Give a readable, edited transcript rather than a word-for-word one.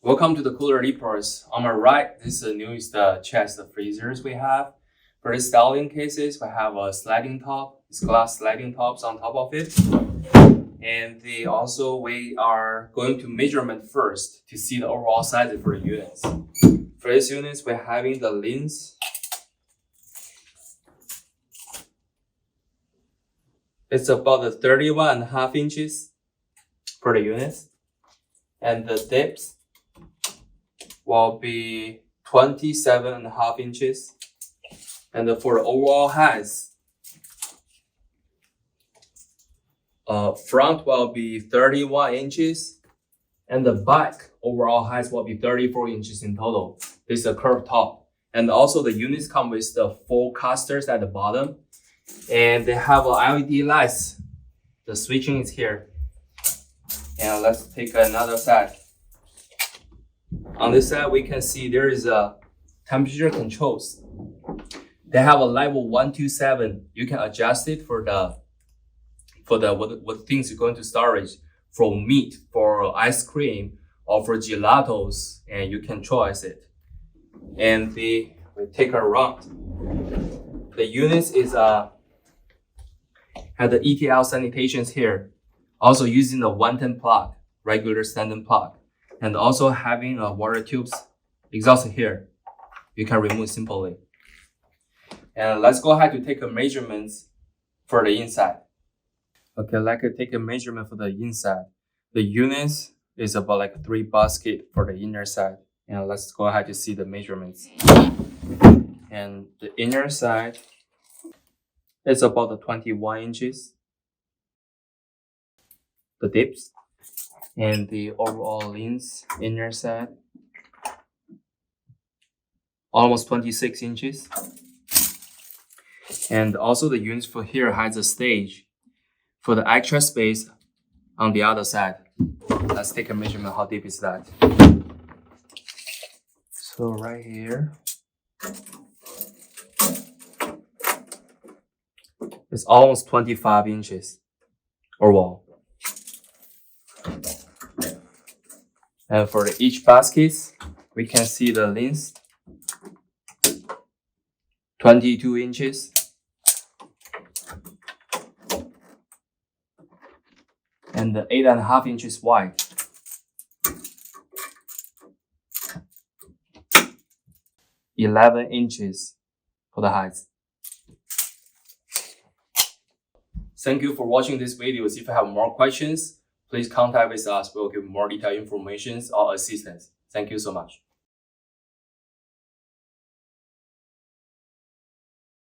Welcome to the cooler reports. On my right, this is the newest chest freezers we have. For the styling cases, we have a sliding top. It's glass sliding tops on top of it. And we are going to measurement first to see the overall size for the units. For these units, we're having the length. It's about 31.5 inches for the units. And the depth will be 27.5 inches. And for the overall height, front will be 31 inches. And the back overall height will be 34 inches in total. This is a curved top. And also the units come with the 4 casters at the bottom. And they have LED lights. The switching is here. And let's take another side. On this side, we can see there is a temperature controls. They have a level 1 to 7. You can adjust it for what things you're going to storage, from meat, for ice cream, or for gelatos, and you can choose it. And we take a around. The units is have the ETL sanitations here. Also using the 110 plug, regular standard plug, and also having a water tubes exhaust here. You can remove simply. And let's go ahead to take a measurement for the inside. Okay, take a measurement for the inside. The units is about 3 baskets for the inner side. And let's go ahead to see the measurements. And the inner side is about 21 inches. The depth and the overall length inner side almost 26 inches. And also the units for here has a stage for the extra space on the other side. Let's take a measurement. How deep is that? So right here, it's almost 25 inches or wall. And for each basket, we can see the length 22 inches. And the 8.5 inches wide. $11 inches for the height. Thank you for watching this video. If you have more questions, please contact with us. We'll give more detailed information or assistance. Thank you so much.